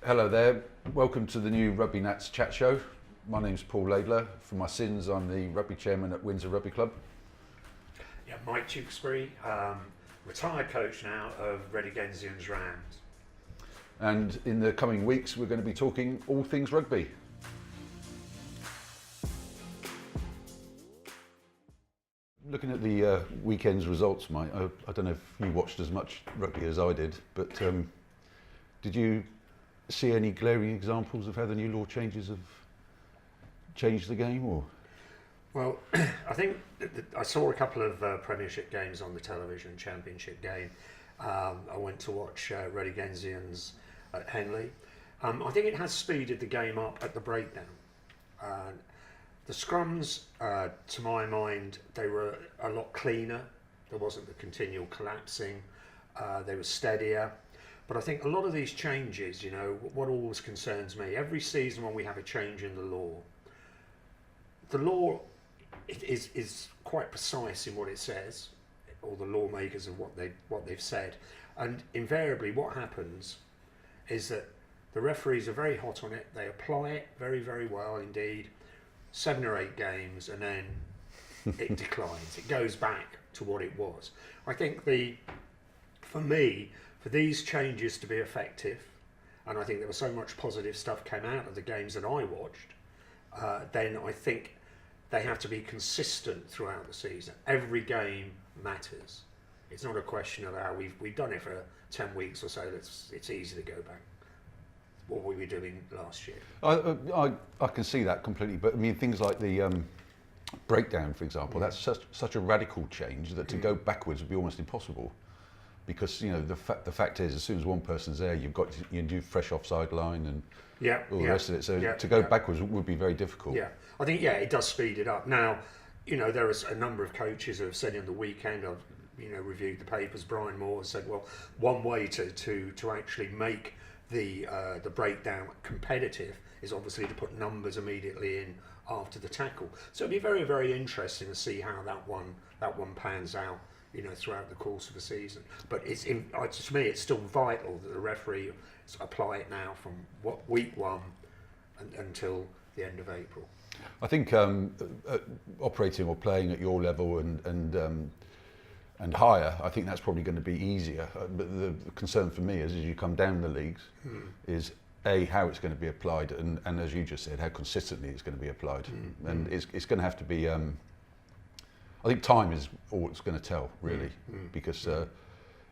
Hello there, welcome to the new Rugby Nats chat show. My name's Paul Laidler. For my sins, I'm the rugby chairman at Windsor Rugby Club. Yeah, Mike Tewkesbury, retired coach now of Redigensians Rams. And in the coming weeks, we're going to be talking all things rugby. Looking at the weekend's results, Mike, I don't know if you watched as much rugby as I did, but did you see any glaring examples of how the new law changes have changed the game? Or Well, I think I saw a couple of Premiership games on the television, Championship game. I went to watch Redigensians at Henley. I think it has speeded the game up at the breakdown. The scrums, to my mind, they were a lot cleaner. There wasn't the continual collapsing. They were steadier. But I think a lot of these changes, you know, what always concerns me, every season when we have a change in the law is quite precise in what it says, or the lawmakers of what they've said. And invariably what happens is that the referees are very hot on it, they apply it very, very well indeed, 7 or 8 games, and then it declines. It goes back to what it was. I think for these changes to be effective, and I think there was so much positive stuff came out of the games that I watched, then I think they have to be consistent throughout the season. Every game matters. It's not a question of how we've done it for 10 weeks or so. It's easy to go back. What were we doing last year? I can see that completely, but I mean things like the breakdown, for example, that's such a radical change that to go backwards would be almost impossible, because you know the fact is, as soon as one person's there, you do fresh offside line and all the rest of it. So to go backwards would be very difficult. Yeah, I think it does speed it up. Now, you know, there is a number of coaches who have said in the weekend, I've reviewed the papers. Brian Moore said, well, one way to actually make the breakdown competitive is obviously to put numbers immediately in after the tackle. So it'd be very, very interesting to see how that one pans out, you know, throughout the course of the season. But to me, it's still vital that the referee apply it now from week 1 until the end of April. I think operating or playing at your level and higher, I think that's probably going to be easier. But the concern for me is, as you come down the leagues, is how it's going to be applied, and as you just said, how consistently it's going to be applied. And it's going to have to be. I think time is all it's going to tell, really, because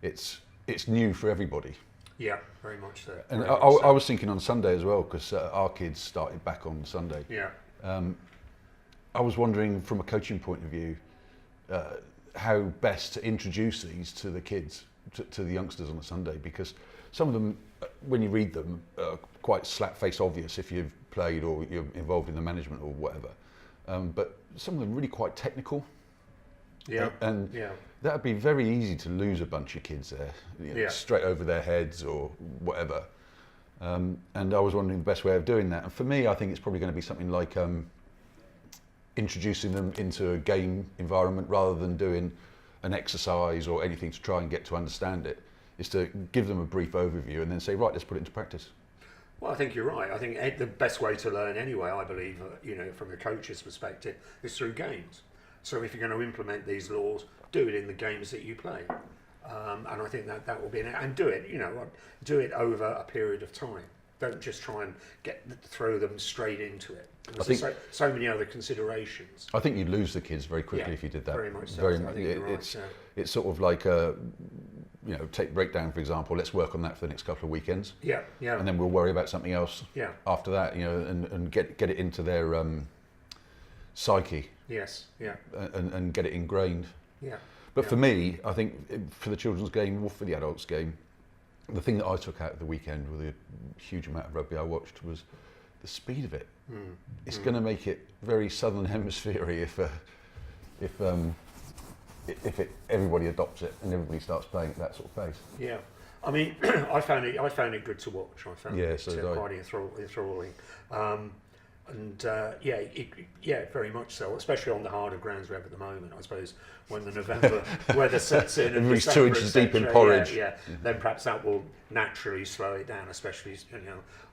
it's new for everybody. Yeah, very much so. And I was thinking on Sunday as well, because our kids started back on Sunday. Yeah. I was wondering, from a coaching point of view, how best to introduce these to the kids, to the youngsters on a Sunday, because some of them, when you read them, are quite slap-face obvious if you've played or you're involved in the management or whatever. But some of them are really quite technical. Yeah. And that would be very easy to lose a bunch of kids there, straight over their heads or whatever. And I was wondering the best way of doing that. And for me, I think it's probably going to be something like introducing them into a game environment rather than doing an exercise or anything to try and get to understand it. Is to give them a brief overview and then say, right, let's put it into practice. Well, I think you're right. I think the best way to learn anyway, I believe, from a coach's perspective, is through games. So if you're going to implement these laws, do it in the games that you play. And I think that will be and do it over a period of time. Don't just try and throw them straight into it. There's so many other considerations. I think you'd lose the kids very quickly if you did that. Very much so. It's sort of like take breakdown, for example. Let's work on that for the next couple of weekends. Yeah. And then we'll worry about something else. Yeah. After that, and get it into their psyche. Yes. Yeah. And get it ingrained. Yeah. But for me, I think for the children's game or for the adults' game, the thing that I took out of the weekend with a huge amount of rugby I watched was the speed of it. It's going to make it very Southern Hemisphere if everybody adopts it and everybody starts playing at that sort of pace. Yeah, I mean, I found it good to watch. I found it quite enthralling. yeah, very much so. Especially on the harder grounds we have at the moment. I suppose when the November weather sets in and Everybody's December, 2 inches deep in etc., porridge. then perhaps that will naturally slow it down, especially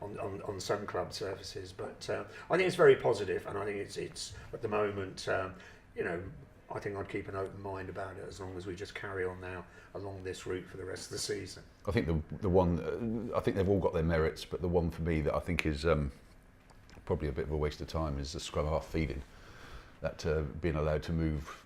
on some club surfaces. But I think it's very positive, and I think it's at the moment, I think I'd keep an open mind about it as long as we just carry on now along this route for the rest of the season. I think the one, I think they've all got their merits, but the one for me that I think is probably a bit of a waste of time is the scrum half feeding. That being allowed to move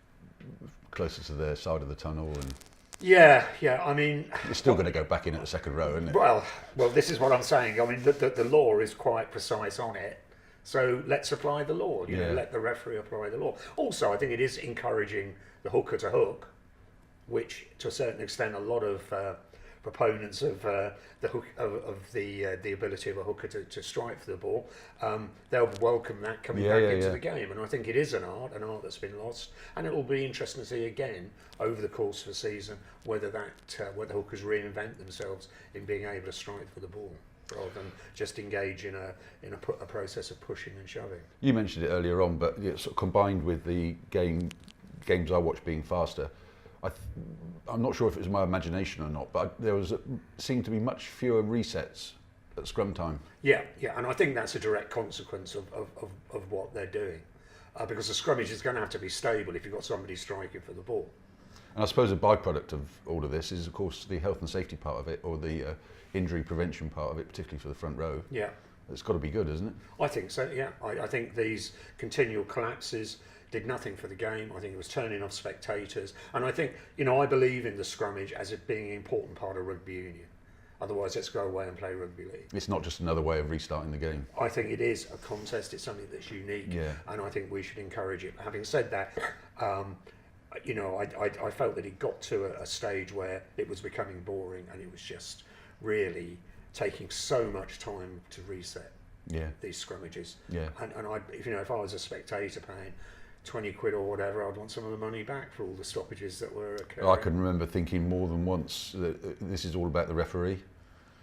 closer to their side of the tunnel, and yeah, I mean, it's still going to go back in at the second row, isn't it? Well, this is what I'm saying. I mean, the law is quite precise on it. So let's apply the law. Let the referee apply the law. Also, I think it is encouraging the hooker to hook, which to a certain extent a lot of proponents of the hook of the ability of a hooker to strike for the ball, they'll welcome that coming back into the game. And I think it is an art that's been lost, and it will be interesting to see again over the course of the season whether whether hookers reinvent themselves in being able to strike for the ball, rather than just engage in a process of pushing and shoving. You mentioned it earlier on, but sort of combined with the games I watched being faster, I'm not sure if it was my imagination or not, but there seemed to be much fewer resets at scrum time. Yeah, and I think that's a direct consequence of what they're doing, because the scrummage is going to have to be stable if you've got somebody striking for the ball. And I suppose a byproduct of all of this is, of course, the health and safety part of it, or the injury prevention part of it, particularly for the front row. Yeah. It's got to be good, isn't it? I think so, yeah. I think these continual collapses did nothing for the game. I think it was turning off spectators. And I think, I believe in the scrummage as it being an important part of rugby union. Otherwise, let's go away and play rugby league. It's not just another way of restarting the game. I think it is a contest. It's something that's unique. Yeah. And I think we should encourage it. Having said that, I felt that it got to a stage where it was becoming boring, and it was just really taking so much time to reset these scrummages. Yeah. And if I was a spectator paying 20 quid or whatever, I'd want some of the money back for all the stoppages that were occurring. I can remember thinking more than once that this is all about the referee.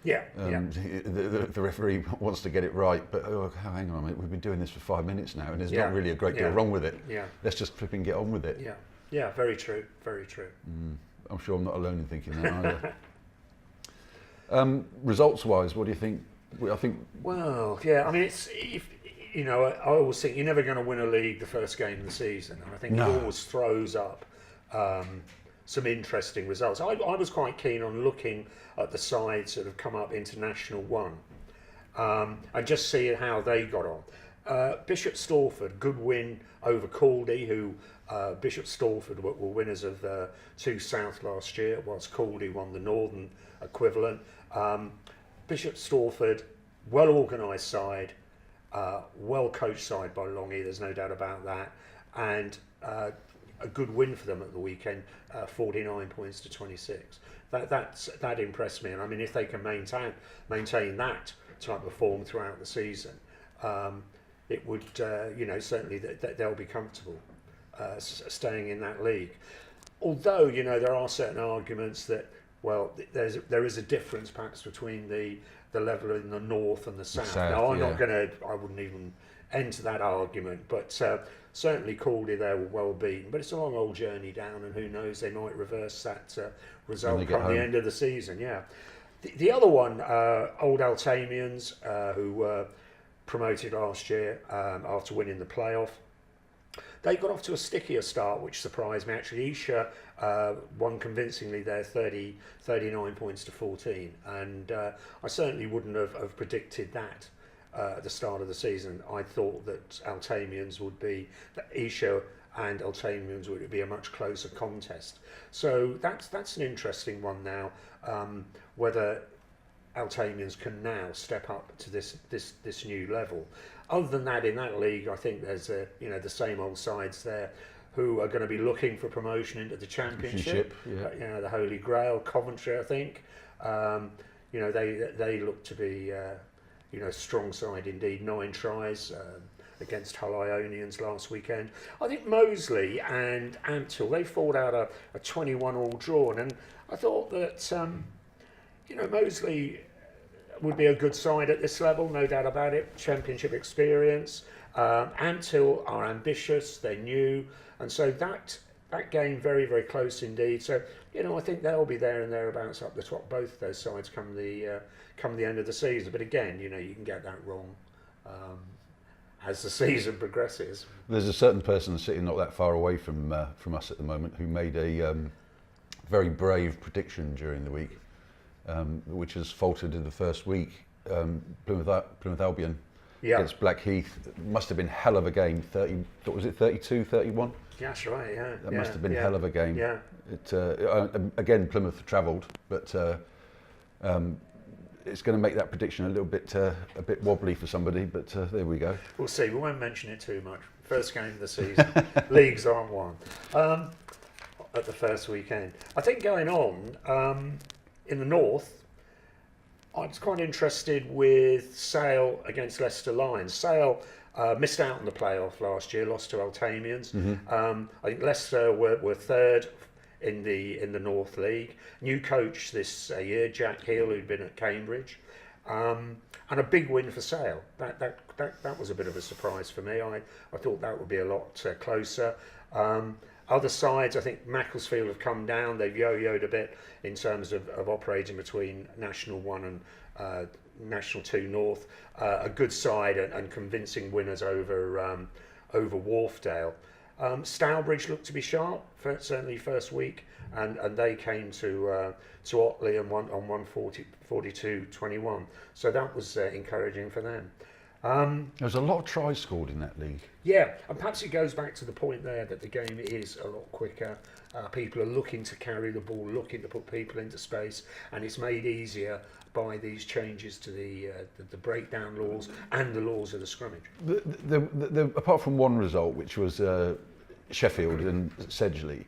Yeah, The referee wants to get it right, but hang on a minute, we've been doing this for 5 minutes now, and there's not really a great deal wrong with it. Yeah. Let's just flipping get on with it. Yeah, very true, very true. I'm sure I'm not alone in thinking that either. Results-wise, what do you think? I think. Well, yeah, I mean, I always think you're never going to win a league the first game of the season, and I think it always throws up some interesting results. I was quite keen on looking at the sides that have come up into National 1 and just see how they got on. Bishop Stortford, good win over Caldy, who Bishop Stortford were winners of 2 South last year, whilst Caldy won the Northern equivalent. Bishop Stortford, well organised side, well coached side by Longy, there's no doubt about that, and a good win for them at the weekend, 49 points to 26. That impressed me, and I mean, if they can maintain that type of form throughout the season, it would certainly they'll be comfortable staying in that league. Although there are certain arguments that there is a difference perhaps between the level in the north and the south. Now I wouldn't even enter that argument, but certainly Caldy there were well beaten. But it's a long old journey down, and who knows, they might reverse that result come the end of the season. Yeah. The other one, Old Altamians, who were promoted last year after winning the playoff. They got off to a stickier start, which surprised me. Actually, Isha won convincingly there, 39 points to 14. And I certainly wouldn't have predicted that at the start of the season. I thought that Isha and Altamians would be a much closer contest. So that's an interesting one now, whether Altamians can now step up to this new level. Other than that, in that league, I think there's the same old sides there who are going to be looking for promotion into the championship. The Holy Grail, Coventry, I think. They look to be strong side indeed. 9 tries against Hull Ionians last weekend. I think Moseley and Ampthill, they fought out a 21-all draw, and I thought that Moseley would be a good side at this level, no doubt about it. Championship experience. Antill are ambitious, they're new, and so that game very, very close indeed. So I think they'll be there and thereabouts up the top, both of those sides come the end of the season. But again, you can get that wrong as the season progresses. There's a certain person sitting not that far away from us at the moment who made a very brave prediction during the week, which has faltered in the first week. Plymouth Albion against Blackheath. Must have been hell of a game. 30, what was it, 32, 31? Yeah, that's right, yeah. That must have been hell of a game. Yeah. Again, Plymouth travelled, but it's going to make that prediction a bit wobbly for somebody, but there we go. We'll see. We won't mention it too much. First game of the season. Leagues aren't won at the first weekend. I think going on in the north, I was quite interested with Sale against Leicester Lions. Sale missed out on the playoff last year, lost to Altamians. I think Leicester were third in the North League. New coach this year, Jack Hill, who'd been at Cambridge, and a big win for Sale. That was a bit of a surprise for me. I thought that would be a lot closer. Other sides, I think Macclesfield have come down. They've yo-yoed a bit in terms of operating between National 1 and National 2 North. A good side and convincing winners over Wharfdale. Stourbridge looked to be sharp, certainly first week, and they came to Otley and won on 42-21. So that was encouraging for them. There was a lot of tries scored in that league. Yeah, and perhaps it goes back to the point there that the game is a lot quicker. People are looking to carry the ball, looking to put people into space, and it's made easier by these changes to the breakdown laws and the laws of the scrummage. Apart from one result, which was Sheffield and Sedgley,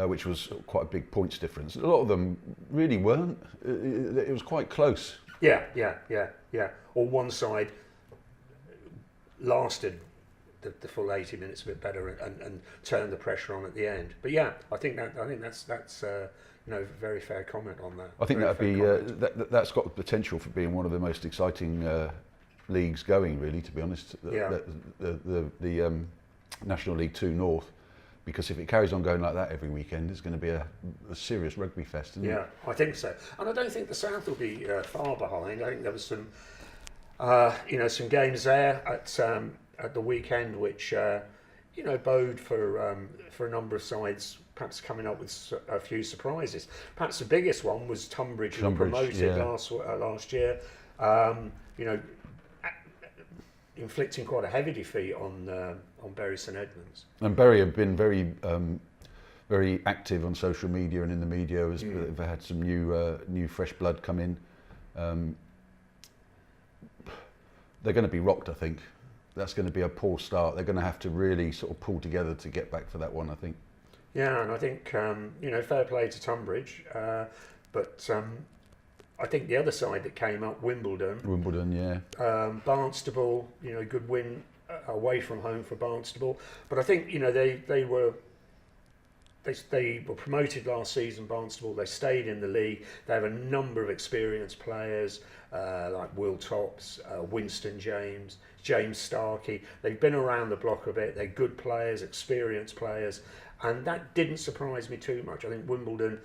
which was quite a big points difference, a lot of them really weren't. It was quite close. Yeah. Or one side lasted the full 80 minutes a bit better and turned the pressure on at the end. But yeah, I think that's very fair comment on that. I think that's got the potential for being one of the most exciting leagues going, really, to be honest. The National League 2 North, because if it carries on going like that every weekend, it's going to be a serious rugby fest, isn't it? Yeah, I think so. And I don't think the South will be far behind. I think there was some some games there at the weekend which bode for a number of sides perhaps coming up with a few surprises. Perhaps the biggest one was Tunbridge, who were promoted last year. Inflicting quite a heavy defeat on Bury St Edmunds. And Bury have been very active on social media and in the media. They've had some new fresh blood come in. They're going to be rocked, I think. That's going to be a poor start. They're going to have to really sort of pull together to get back for that one, I think. Yeah, and I think fair play to Tunbridge, but I think the other side that came up, Wimbledon, yeah. Barnstable, good win away from home for Barnstable, but I think they were promoted last season. Barnstable, they stayed in the league. They have a number of experienced players like Will Tops, Winston James, James Starkey. They've been around the block a bit. They're good players, experienced players, and that didn't surprise me too much. I think Wimbledon,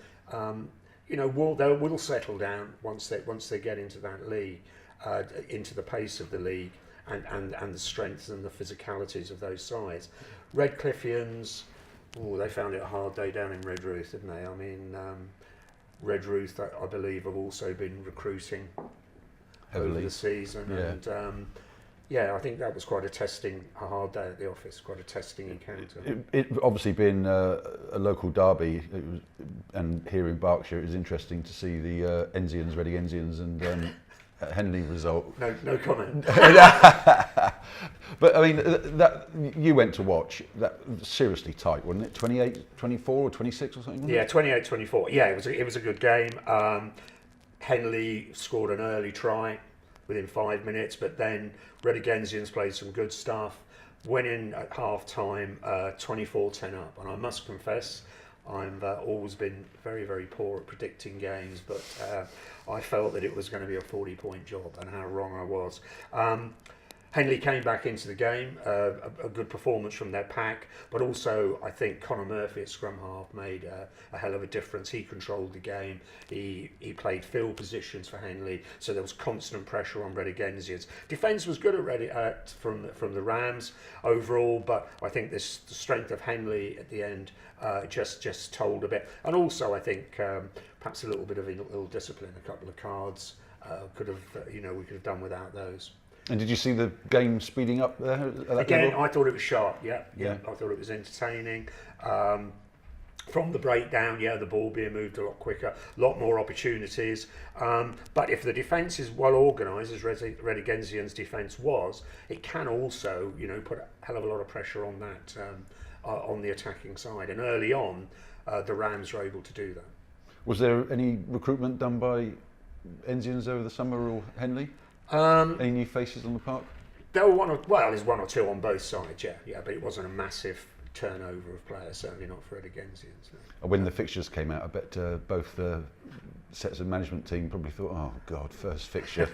will settle down once they get into that league, into the pace of the league, and the strengths and the physicalities of those sides. Redcliffeans, they found it a hard day down in Redruth, didn't they? I mean, Redruth, I believe, have also been recruiting heavily over the season, and I think that was quite a hard day at the office, quite a testing encounter. It obviously being a local derby, and here in Berkshire, it was interesting to see the Reading Enzians and Henley result. No comment. But I mean, that you went to watch, that seriously tight, wasn't it? 28-24 or 26 or something? Yeah, 28-24. Yeah, it was a good game. Henley scored an early try within 5 minutes, but then Reading Enzians played some good stuff, went in at half time 24-10 up, and I must confess I've always been very, very poor at predicting games, but I felt that it was going to be a 40-point job, and how wrong I was. Henley came back into the game, a good performance from their pack, but also I think Conor Murphy at scrum half made a hell of a difference. He controlled the game, he played field positions for Henley, so there was constant pressure on Redigensians. Defence was good from the Rams overall, but I think the strength of Henley at the end just told a bit. And also I think perhaps a little bit of ill discipline, a couple of cards, we could have done without those. And did you see the game speeding up there at that Again, level? I thought it was sharp, yeah. Yeah. I thought it was entertaining. From the breakdown, the ball being moved a lot quicker, a lot more opportunities. But if the defence is well organised, as Redigensian's defence was, it can also, put a hell of a lot of pressure on that, on the attacking side. And early on, the Rams were able to do that. Was there any recruitment done by Enzians over the summer or Henley? Any new faces on the park? There were there's one or two on both sides, yeah, but it wasn't a massive turnover of players, certainly not for Redigensians. No. When the fixtures came out, I bet both sets of management team probably thought, oh God, first fixture.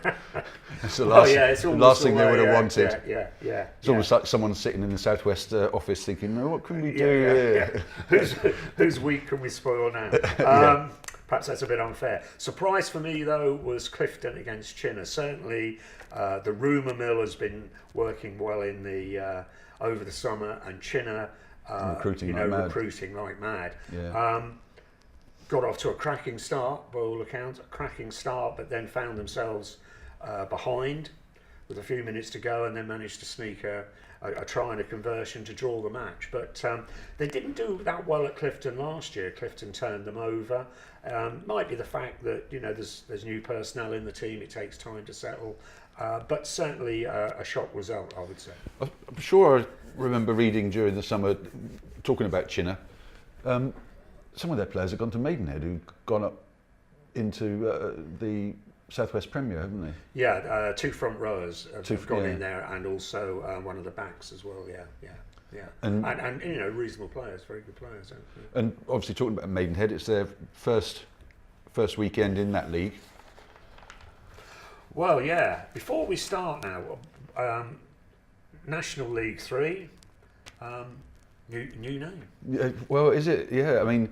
It's the last thing they would have wanted. Yeah. It's almost like someone sitting in the Southwest office thinking, what can we do here? Whose week can we spoil now? Perhaps that's a bit unfair. Surprise for me, though, was Clifton against Chinner. Certainly, the rumour mill has been working well in the over the summer, and Chinner recruiting like mad. Yeah. Got off to a cracking start, by all accounts, but then found themselves behind with a few minutes to go, and then managed to sneak a try and a conversion to draw the match. But they didn't do that well at Clifton last year. Clifton turned them over. Might be the fact that there's new personnel in the team. It takes time to settle, but certainly a shock result, I would say. I'm sure I remember reading during the summer, talking about Chinner, some of their players have gone to Maidenhead, who've gone up into the Southwest Premier, haven't they? Yeah, two front rowers have gone in there, and also one of the backs as well. Yeah. And reasonable players, very good players. And obviously, talking about Maidenhead, it's their first weekend in that league. Well, yeah. Before we start now, National League 3, new name. Yeah, well, is it? Yeah, I mean,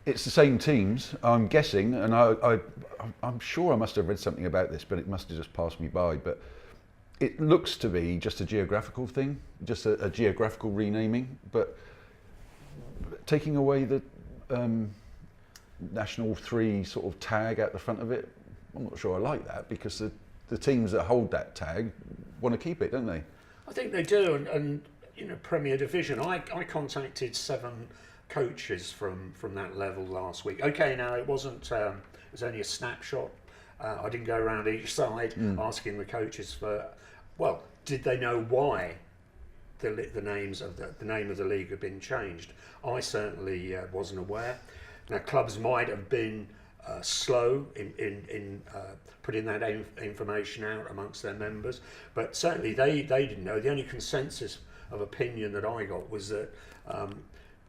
it's the same teams, I'm guessing, and I'm sure I must have read something about this, but it must have just passed me by. But it looks to be just a geographical thing, just a geographical renaming, but taking away the National 3 sort of tag at the front of it, I'm not sure I like that, because the teams that hold that tag want to keep it, don't they? I think they do, and Premier Division. I contacted 7 coaches from that level last week. Okay, now it wasn't. It was only a snapshot. I didn't go around each side asking the coaches for. Well, did they know why the name of the league had been changed? I certainly wasn't aware. Now, clubs might have been slow in putting that information out amongst their members, but certainly they didn't know. The only consensus of opinion that I got was that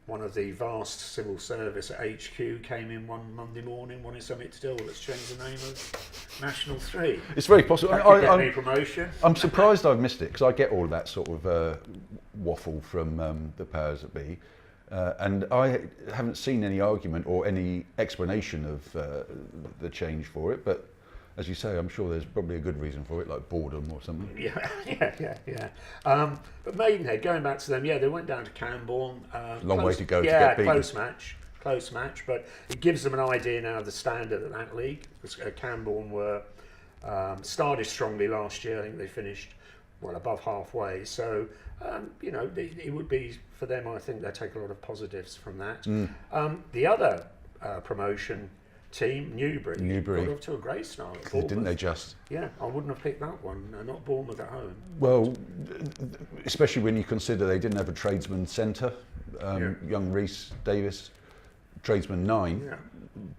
one of the vast civil service at HQ came in one Monday morning wanting something to do. Let's change the name of National 3. It's very possible. Get me promotion. I'm surprised I've missed it, because I get all that sort of waffle from the powers that be. And I haven't seen any argument or any explanation of the change for it, but as you say, I'm sure there's probably a good reason for it, like boredom or something. Yeah. But Maidenhead, going back to them, they went down to Camborne. Long way to go to get beaten. Close match, but it gives them an idea now of the standard of that league. Camborne were started strongly last year. I think they finished above halfway. So it would be for them. I think they take a lot of positives from that. The other promotion team, Newbury, got off to a great start at Bournemouth. Didn't they just? Yeah, I wouldn't have picked that one. Not Bournemouth at home. Well, especially when you consider they didn't have a tradesman centre. Young Rhys Davis, tradesman 9,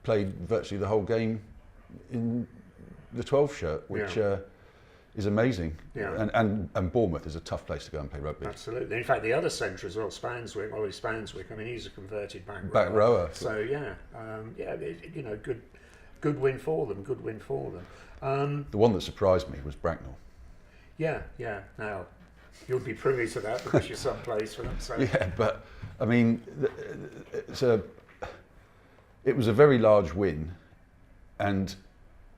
played virtually the whole game in the 12 shirt, which is amazing. Yeah. And Bournemouth is a tough place to go and play rugby. Absolutely. In fact, the other centre as well, Ollie Spanswick. I mean, he's a converted back rower. So yeah, good win for them. Good win for them. The one that surprised me was Bracknell. Yeah. Now, you'll be privy to that because your son plays for them. So. Yeah, but I mean, it was a very large win, and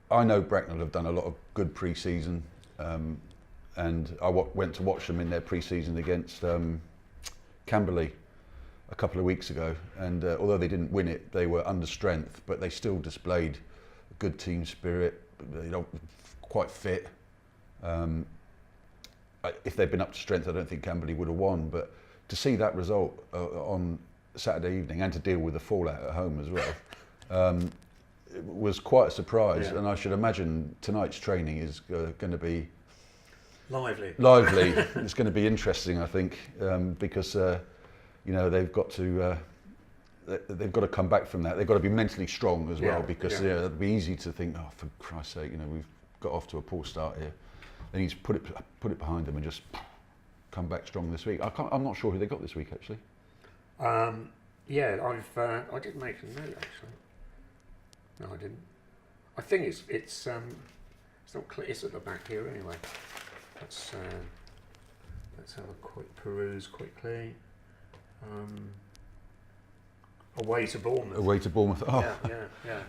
I know Bracknell have done a lot of good pre-season, and I went to watch them in their pre-season against Camberley a couple of weeks ago, and although they didn't win it, they were under strength, but they still displayed a good team spirit. Quite fit. If they'd been up to strength, I don't think Camberley would have won, but to see that result on Saturday evening and to deal with the fallout at home as well was quite a surprise. And I should imagine tonight's training is going to be lively. It's going to be interesting, I think, because they've got to come back from that. They've got to be mentally strong as well, because it'd be easy to think, oh, for Christ's sake, we've got off to a poor start here. They need to put it behind them and just come back strong this week. I'm not sure who they got this week actually. I did make a note actually. No, I didn't. I think it's not clear. It's at the back here anyway. Let's have a quick peruse quickly. Away to Bournemouth. Oh. Yeah.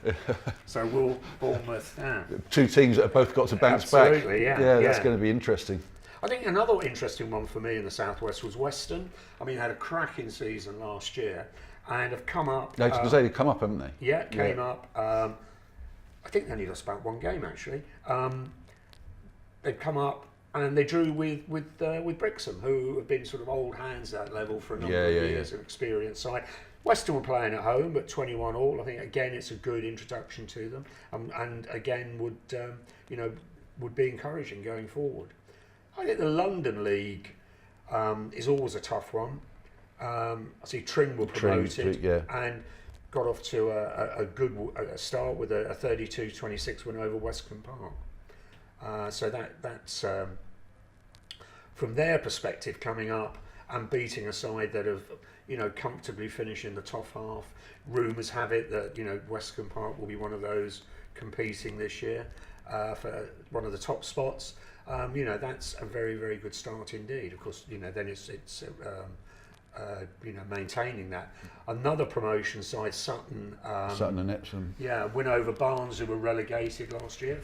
So will Bournemouth? Yeah. Two teams that have both got to bounce back. Absolutely, yeah. That's going to be interesting. I think another interesting one for me in the Southwest was Western. I mean, they had a cracking season last year and have come up. Because they've come up, haven't they? Yeah, came up. I think they only lost about one game actually. They've come up and they drew with Brixham, who have been sort of old hands at that level for a number of years, an experienced side. Western were playing at home, but 21 all. I think again it's a good introduction to them, and again would be encouraging going forward. I think the London League is always a tough one. I see Tring were promoted and got off to a good start with a 32-26 win over Westcombe Park. So that's from their perspective coming up and beating a side that have comfortably finished in the top half. Rumours have it that Westcombe Park will be one of those competing this year for one of the top spots. That's a very, very good start indeed. Of course, then it's maintaining that. Another promotion side, Sutton. Sutton and Epsom. Yeah, win over Barnes, who were relegated last year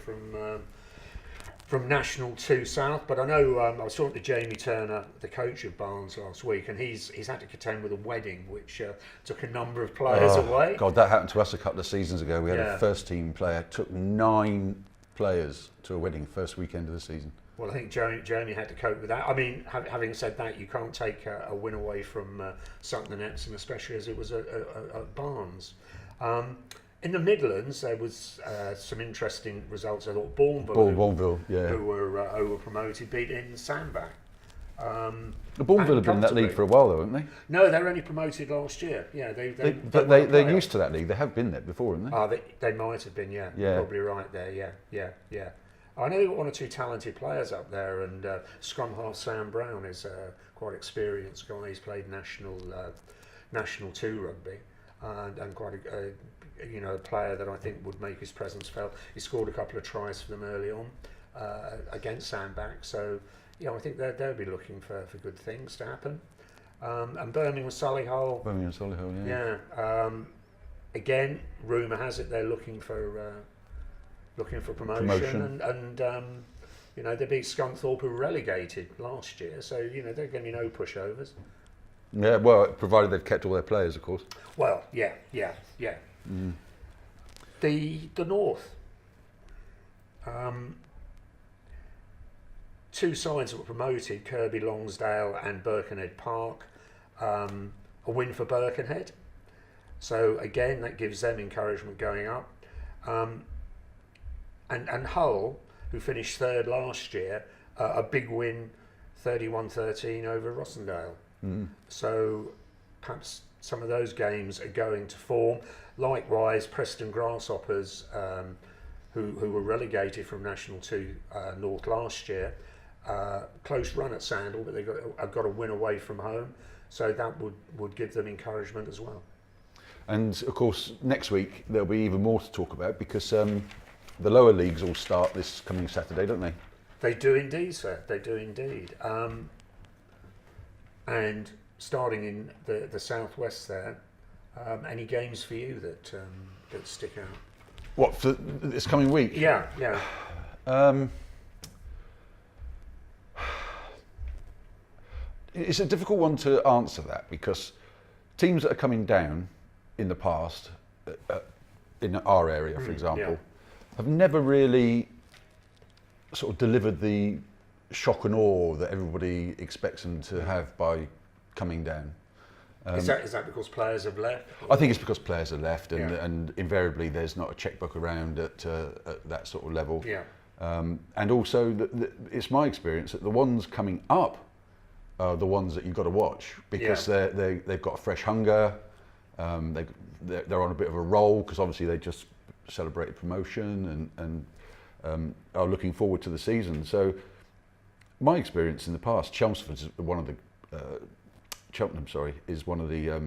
from National 2 South. But I know I was talking to Jamie Turner, the coach of Barnes, last week, and he's had to contend with a wedding, which took a number of players away. God, that happened to us a couple of seasons ago. We had a first team player, took 9 players to a wedding first weekend of the season. Well, I think Jeremy had to cope with that. I mean, having said that, you can't take a win away from Sutton and Epsom, especially as it was at Barnes. In the Midlands, there was some interesting results. I thought Bourneville, who were promoted, beat in Sandbach. Bourneville have been in that league for a while, though, haven't they? No, they were only promoted last year. Yeah, they're used to that league. They have been there before, haven't they? They might have been. Yeah, probably right there. Yeah. I know they've got one or two talented players up there, and scrum half Sam Brown is a quite experienced guy. He's played National 2 rugby, and quite a player that I think would make his presence felt. He scored a couple of tries for them early on against Sandbach, so I think they'll be looking for good things to happen. And Birmingham Solihull. Yeah. Again, rumour has it they're looking for promotion. And they beat Scunthorpe, who were relegated last year, so they're going to be no pushovers. Yeah, well, provided they've kept all their players, of course. Well, yeah. The North, 2 sides that were promoted, Kirby Longsdale and Birkenhead Park. A win for Birkenhead, so again that gives them encouragement going up. And Hull, who finished 3rd last year, a big win, 31-13 over Rossendale. So perhaps some of those games are going to form. Likewise, Preston Grasshoppers who were relegated from National 2 North last year. Close run at Sandal, but have got a win away from home, so that would give them encouragement as well. And of course, next week there'll be even more to talk about, because the lower leagues all start this coming Saturday, don't they? They do indeed, sir. They do indeed. And starting in the southwest there, any games for you that stick out? What, for this coming week? Yeah. It's a difficult one to answer that, because teams that are coming down in the past, in our area, for example, have never really sort of delivered the shock and awe that everybody expects them to have by coming down. Is that because players have left? I think it's because players have left, and invariably there's not a checkbook around at that sort of level. Yeah. And also, it's my experience that the ones coming up are the ones that you've got to watch, because they've got a fresh hunger. They're on a bit of a roll, because obviously they just celebrated promotion and are looking forward to the season. So my experience in the past, Chelmsford is one of the Cheltenham, is one of the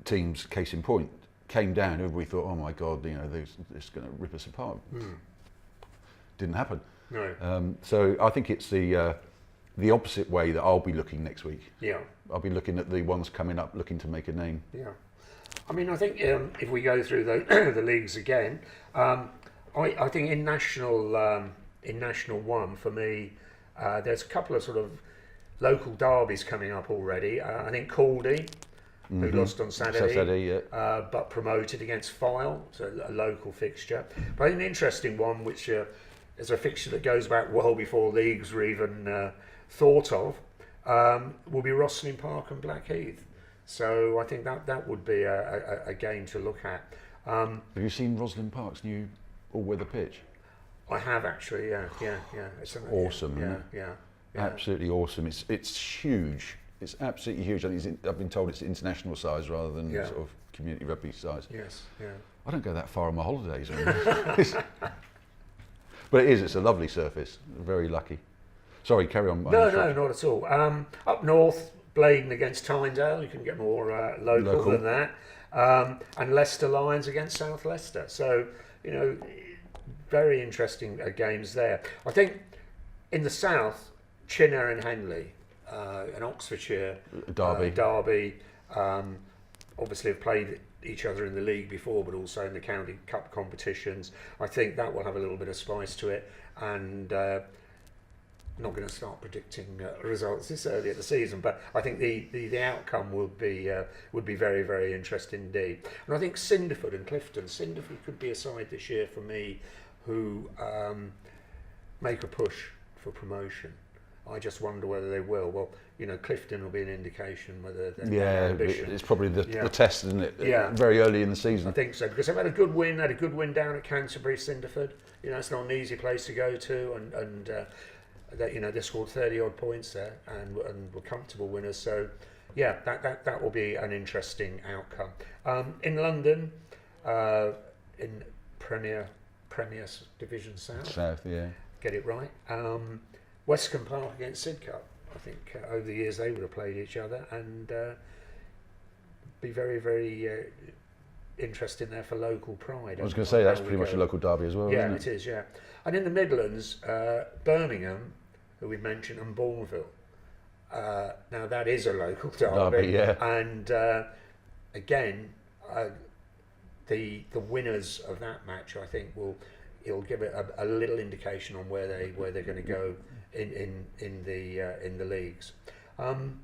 teams. Case in point, came down. Everybody thought, oh my God, they're going to rip us apart. Didn't happen. No. So I think it's the opposite way that I'll be looking next week. Yeah. I'll be looking at the ones coming up, looking to make a name. Yeah. I mean, I think if we go through the leagues again, I think in National 1 for me, there's a couple of sort of local derbies coming up already. I think Caldy, who lost on Saturday, but promoted against Fyle, so a local fixture. But I think an interesting one, which is a fixture that goes back well before leagues were even thought of, will be Rosslyn Park and Blackheath. So I think that would be a game to look at. Have you seen Rosslyn Park's new all-weather pitch? I have actually, yeah. It's awesome, isn't it? Yeah. Absolutely awesome. It's huge. It's absolutely huge. I think I've been told it's international size rather than sort of community rugby size. Yes, yeah. I don't go that far on my holidays. But it is. It's a lovely surface. Very lucky. Sorry, carry on. No, not at all. Up north, Bladen against Tyndale. You can get more local than that. And Leicester Lions against South Leicester. So, very interesting games there. I think in the south, Chinner and Henley, in Oxfordshire, Derby, obviously have played each other in the league before, but also in the county cup competitions. I think that will have a little bit of spice to it, and I'm not going to start predicting results this early at the season, but I think the outcome would be very, very interesting indeed. And I think Cinderford and Clifton. Cinderford could be a side this year for me who make a push for promotion. I just wonder whether they will. Well, Clifton will be an indication whether they're ambition. It's probably the test, isn't it? Yeah. Very early in the season. I think so, because they've had a good win down at Canterbury, Cinderford. It's not an easy place to go to, and they scored 30 odd points there and were comfortable winners. So, yeah, that will be an interesting outcome. In London, in Premier Division South. Get it right. Westcombe Park against Sidcup. I think over the years they would have played each other, and be very, very interesting there for local pride. I was going to say that's pretty much a local derby as well. Yeah, isn't it? it is. Yeah, and in the Midlands, Birmingham, who we mentioned, and Bourneville. Now that is a local derby, and again, the winners of that match, I think, it'll give it a little indication on where they're going to go in the leagues. And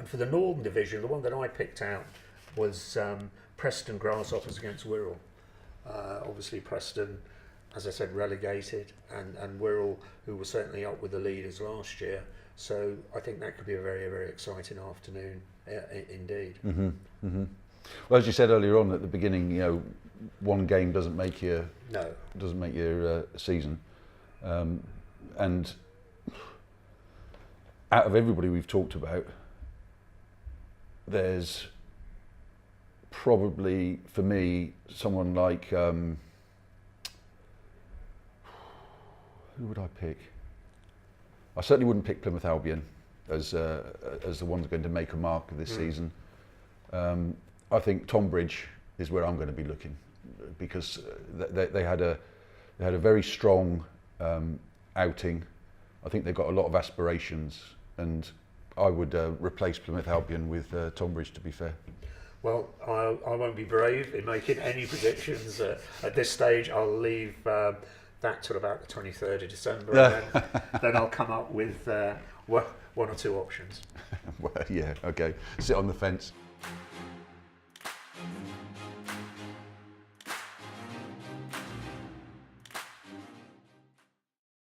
for the Northern Division, the one that I picked out was Preston Grasshoppers against Wirral. Obviously Preston, as I said, relegated, and Wirral, who were certainly up with the leaders last year. So I think that could be a very, very exciting afternoon indeed. Mm-hmm, mm-hmm. Well, as you said earlier on at the beginning, one game doesn't make your season, and out of everybody we've talked about, there's probably for me someone like Who would I pick? I certainly wouldn't pick Plymouth Albion as the ones going to make a mark this season. I think Tonbridge is where I'm going to be looking, because they had a very strong outing. I think they've got a lot of aspirations, and I would replace Plymouth Albion with Tonbridge, to be fair. Well, I won't be brave in making any predictions at this stage. I'll leave that till about the 23rd of December, and then I'll come up with one or two options. Well, yeah, okay. Sit on the fence.